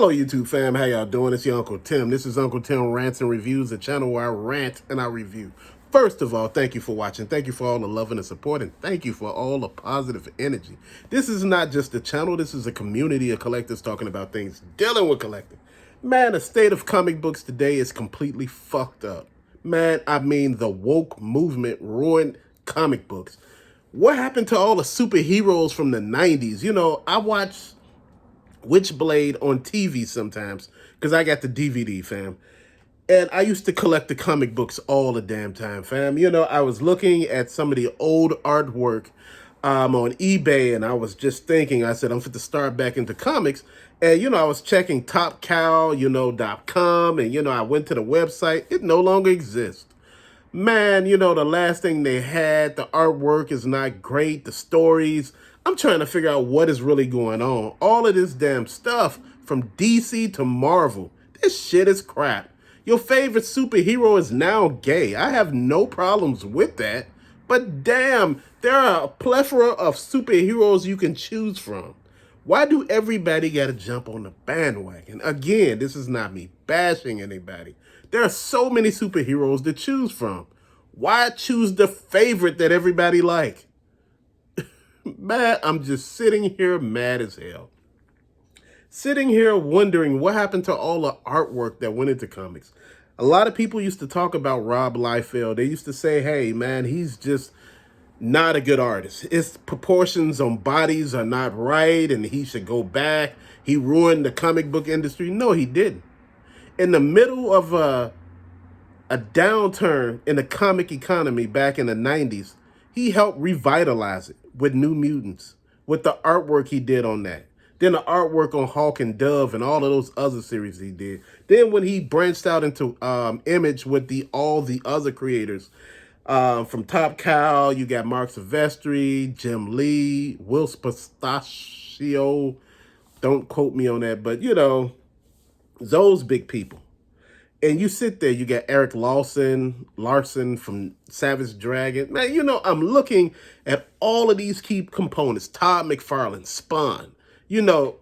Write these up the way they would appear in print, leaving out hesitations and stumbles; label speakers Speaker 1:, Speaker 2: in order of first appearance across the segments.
Speaker 1: Hello, YouTube fam. How y'all doing? It's your Uncle Tim. This is Uncle Tim Rants and Reviews, a channel where I rant and I review. First of all, thank you for watching. Thank you for all the love and the support, and thank you for all the positive energy. This is not just a channel. This is a community of collectors talking about things dealing with collecting. Man, the state of comic books today is completely fucked up. Man, I mean, the woke movement ruined comic books. What happened to all the superheroes from the 90s? I watch Witchblade on TV sometimes because I got the DVD, fam. And I used to collect the comic books all the damn time, fam. I was looking at some of the old artwork on eBay, and I was just thinking, I said, I'm fit to start back into comics. And, I was checking topcow.com, and, I went to the website. It no longer exists. Man, the last thing they had, the artwork is not great, the stories. I'm trying to figure out what is really going on. All of this damn stuff from DC to Marvel, this shit is crap. Your favorite superhero is now gay. I have no problems with that. But damn, there are a plethora of superheroes you can choose from. Why do everybody got to jump on the bandwagon? Again, this is not me bashing anybody. There are so many superheroes to choose from. Why choose the favorite that everybody like? Man, I'm just sitting here mad as hell. Sitting here wondering what happened to all the artwork that went into comics. A lot of people used to talk about Rob Liefeld. They used to say, hey, man, he's just not a good artist. His proportions on bodies are not right, and he should go back. He ruined the comic book industry. No, he didn't. In the middle of a downturn in the comic economy back in the 90s, he helped revitalize it with New Mutants, with the artwork he did on that. Then the artwork on Hawk and Dove and all of those other series he did. Then when he branched out into Image with all the other creators, from Top Cow, you got Mark Silvestri, Jim Lee, Will Pistachio. Don't quote me on that, but those big people. And you sit there, you got Eric Larson from Savage Dragon. Man, I'm looking at all of these key components. Todd McFarlane, Spawn, DC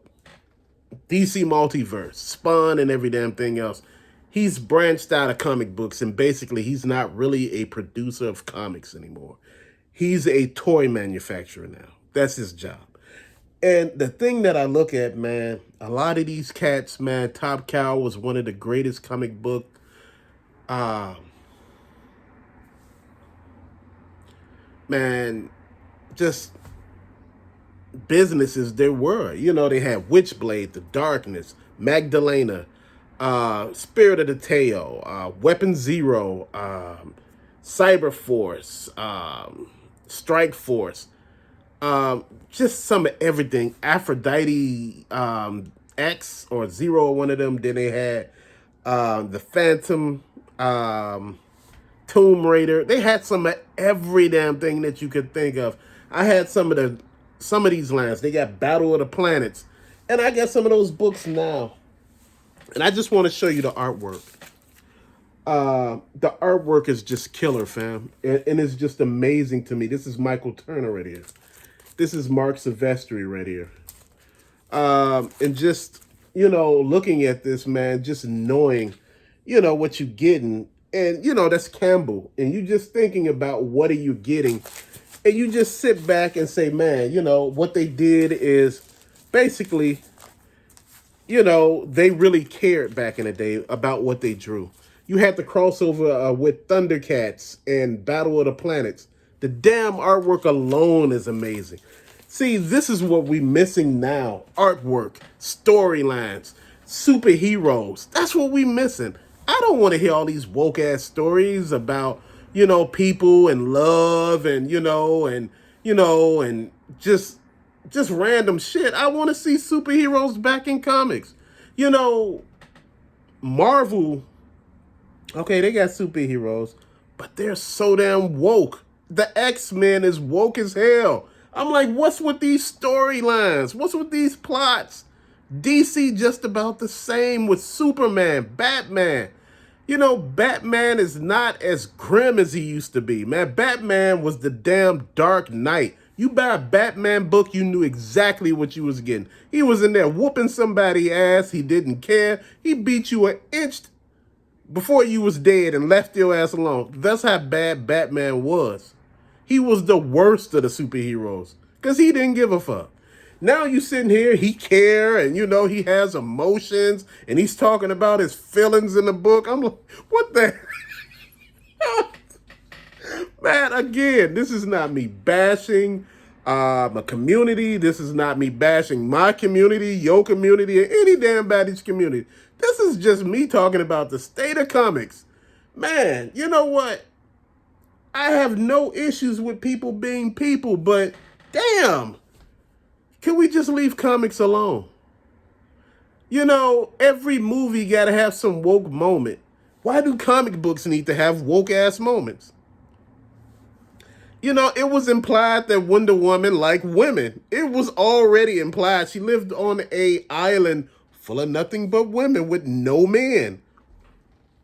Speaker 1: Multiverse, Spawn, and every damn thing else. He's branched out of comic books, and basically he's not really a producer of comics anymore. He's a toy manufacturer now. That's his job. And the thing that I look at, man, a lot of these cats, man, Top Cow was one of the greatest comic book man, just businesses there were. They had Witchblade, The Darkness, Magdalena, Spirit of the Tale, Weapon Zero, Cyberforce, Strike Force. Just some of everything. Aphrodite X or Zero, or one of them. Then they had the Phantom, Tomb Raider. They had some of every damn thing that you could think of. I had some of these lines. They got Battle of the Planets, and I got some of those books now. And I just want to show you the artwork. The artwork is just killer, fam, and it's just amazing to me. This is Michael Turner right here. This is Mark Silvestri right here. And just, looking at this, man, just knowing, what you're getting. And, that's Campbell. And you just thinking about what are you getting. And you just sit back and say, man, what they did is basically, they really cared back in the day about what they drew. You had the crossover with Thundercats and Battle of the Planets. The damn artwork alone is amazing. See, this is what we're missing now. Artwork, storylines, superheroes. That's what we're missing. I don't want to hear all these woke-ass stories about, people and love and, and just random shit. I want to see superheroes back in comics. Marvel, okay, they got superheroes, but they're so damn woke. The X-Men is woke as hell. I'm like, what's with these storylines? What's with these plots? DC just about the same with Superman, Batman. Batman is not as grim as he used to be, man. Batman was the damn Dark Knight. You buy a Batman book, you knew exactly what you was getting. He was in there whooping somebody's ass. He didn't care. He beat you an inch before you was dead and left your ass alone. That's how bad Batman was. He was the worst of the superheroes because he didn't give a fuck. Now you sitting here, he care, and he has emotions, and he's talking about his feelings in the book. I'm like, what the man? Again, this is not me bashing a community. This is not me bashing my community, your community, or any damn body's community. This is just me talking about the state of comics. Man, you know what? I have no issues with people being people, but damn, can we just leave comics alone? Every movie got to have some woke moment. Why do comic books need to have woke ass moments? It was implied that Wonder Woman liked women. It was already implied. She lived on a island full of nothing but women with no men.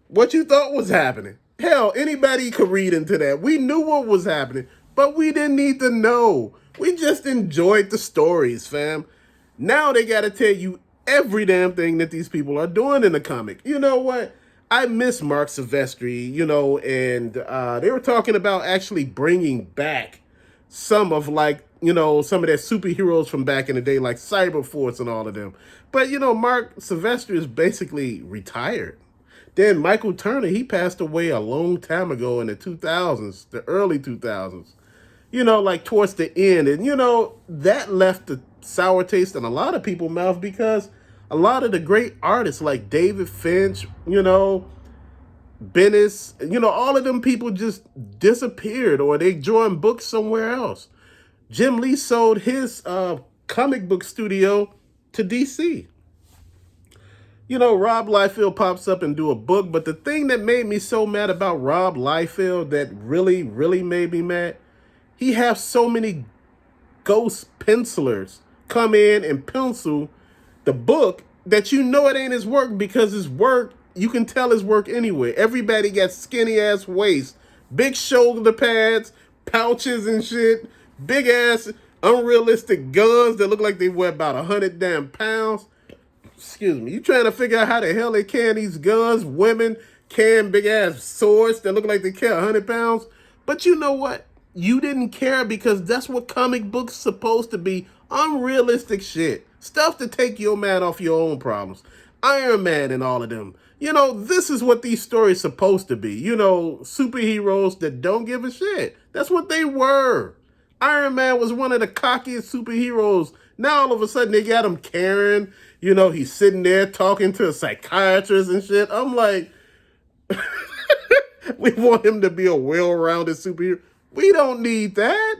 Speaker 1: What you thought was happening? Hell, anybody could read into that. We knew what was happening, but we didn't need to know. We just enjoyed the stories, fam. Now they got to tell you every damn thing that these people are doing in the comic. You know what? I miss Mark Silvestri, and they were talking about actually bringing back some of some of their superheroes from back in the day, like Cyberforce and all of them. But, Mark Silvestri is basically retired. Then Michael Turner, he passed away a long time ago in the 2000s, the early 2000s, like towards the end. And, that left a sour taste in a lot of people's mouth because a lot of the great artists like David Finch, Bennis, all of them people just disappeared or they joined books somewhere else. Jim Lee sold his comic book studio to DC. Rob Liefeld pops up and do a book, but the thing that made me so mad about Rob Liefeld that really, really made me mad, he has so many ghost pencilers come in and pencil the book that it ain't his work because his work, you can tell his work anyway. Everybody got skinny ass waist, big shoulder pads, pouches and shit, big ass unrealistic guns that look like they weigh about 100 damn pounds. Excuse me. You trying to figure out how the hell they can these guns? Women can big ass swords that look like they carry 100 pounds. But you know what? You didn't care because that's what comic books supposed to be. Unrealistic shit. Stuff to take your man off your own problems. Iron Man and all of them. This is what these stories supposed to be. Superheroes that don't give a shit. That's what they were. Iron Man was one of the cockiest superheroes. Now all of a sudden they got him caring. He's sitting there talking to a psychiatrist and shit. I'm like, we want him to be a well-rounded superhero. We don't need that.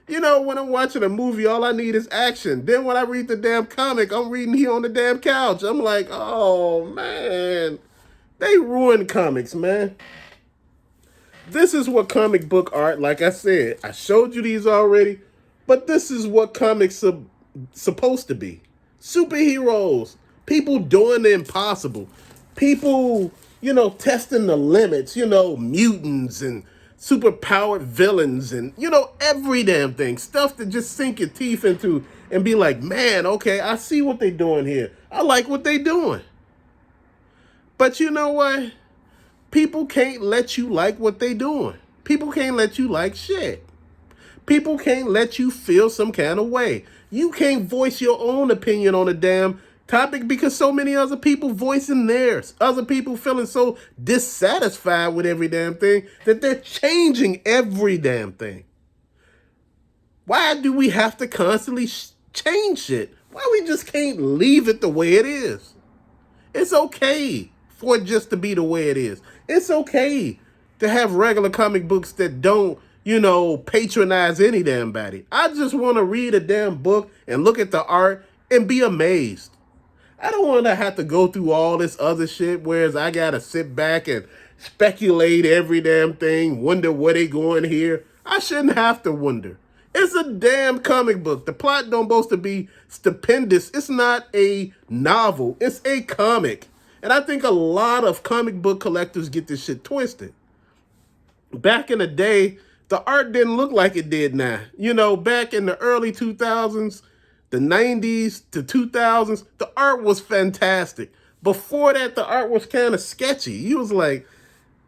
Speaker 1: When I'm watching a movie, all I need is action. Then when I read the damn comic, I'm reading here on the damn couch. I'm like, oh, man. They ruined comics, man. This is what comic book art, like I said, I showed you these already, but this is what comics are supposed to be. Superheroes, people doing the impossible, people, testing the limits, mutants and superpowered villains and, every damn thing, stuff to just sink your teeth into and be like, man, okay, I see what they're doing here. I like what they're doing. But you know what? People can't let you like what they doing. People can't let you like shit. People can't let you feel some kind of way. You can't voice your own opinion on a damn topic because so many other people voicing theirs. Other people feeling so dissatisfied with every damn thing that they're changing every damn thing. Why do we have to constantly change shit? Why we just can't leave it the way it is? It's okay for it just to be the way it is. It's okay to have regular comic books that don't, patronize any damn body. I just want to read a damn book and look at the art and be amazed. I don't want to have to go through all this other shit, whereas I got to sit back and speculate every damn thing, wonder where they going here. I shouldn't have to wonder. It's a damn comic book. The plot don't supposed to be stupendous. It's not a novel. It's a comic. And I think a lot of comic book collectors get this shit twisted. Back in the day, The art didn't look like it did now. You know, back in the early 2000s, the 90s to 2000s, the art was fantastic. Before that, the art was kind of sketchy. You was like,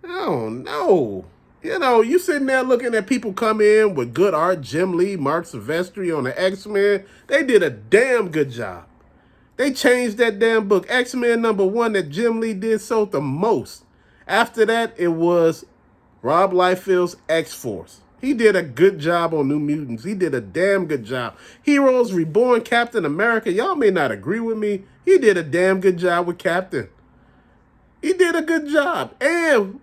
Speaker 1: oh no. You know, you sitting there looking at people come in with good art, Jim Lee, Mark Silvestri on the X-Men. They did a damn good job. They changed that damn book. X-Men #1 that Jim Lee did sold the most. After that, it was Rob Liefeld's X-Force. He did a good job on New Mutants. He did a damn good job. Heroes Reborn, Captain America. Y'all may not agree with me. He did a damn good job with Captain. He did a good job. And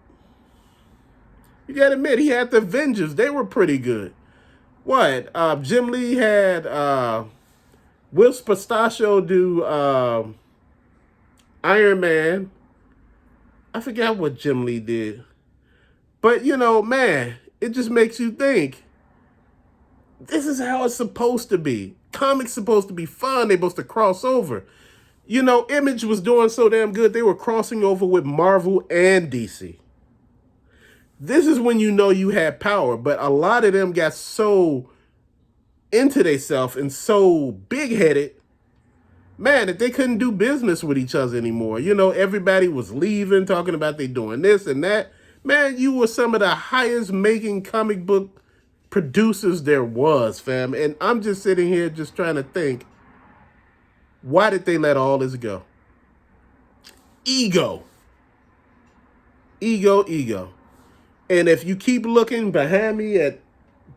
Speaker 1: you gotta admit, he had the Avengers. They were pretty good. What? Jim Lee had Will Pistachio do Iron Man. I forgot what Jim Lee did. But, you know, man, it just makes you think, this is how it's supposed to be. Comics supposed to be fun. They're supposed to cross over. You know, Image was doing so damn good, they were crossing over with Marvel and DC. This is when you know you had power, but a lot of them got so into themselves and so big-headed, man, that they couldn't do business with each other anymore. You know, everybody was leaving, talking about they doing this and that. Man, you were some of the highest making comic book producers there was, fam. And I'm just sitting here just trying to think, why did they let all this go? Ego. Ego, ego. And if you keep looking behind me at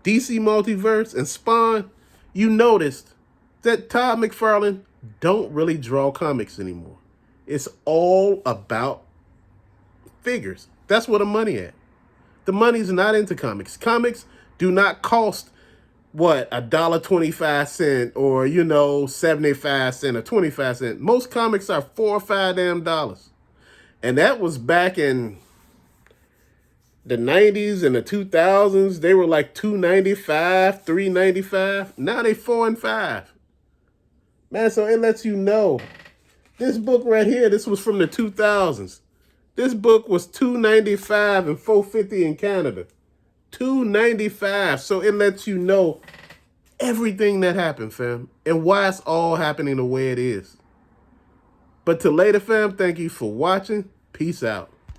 Speaker 1: DC Multiverse and Spawn, you noticed that Todd McFarlane don't really draw comics anymore. It's all about figures. That's where the money at. The money's not into comics. Comics do not cost, what, $1.25 or, you know, 75 cents or 25 cents. Most comics are $4 or $5 damn dollars. And that was back in the 90s and the 2000s. They were like $2.95, $3.95. Now they $4 and $5. Man, so it lets you know. This book right here, this was from the 2000s. This book was $2.95 and $4.50 in Canada. $2.95. So it lets you know everything that happened, fam, and why it's all happening the way it is. But to later, fam, thank you for watching. Peace out.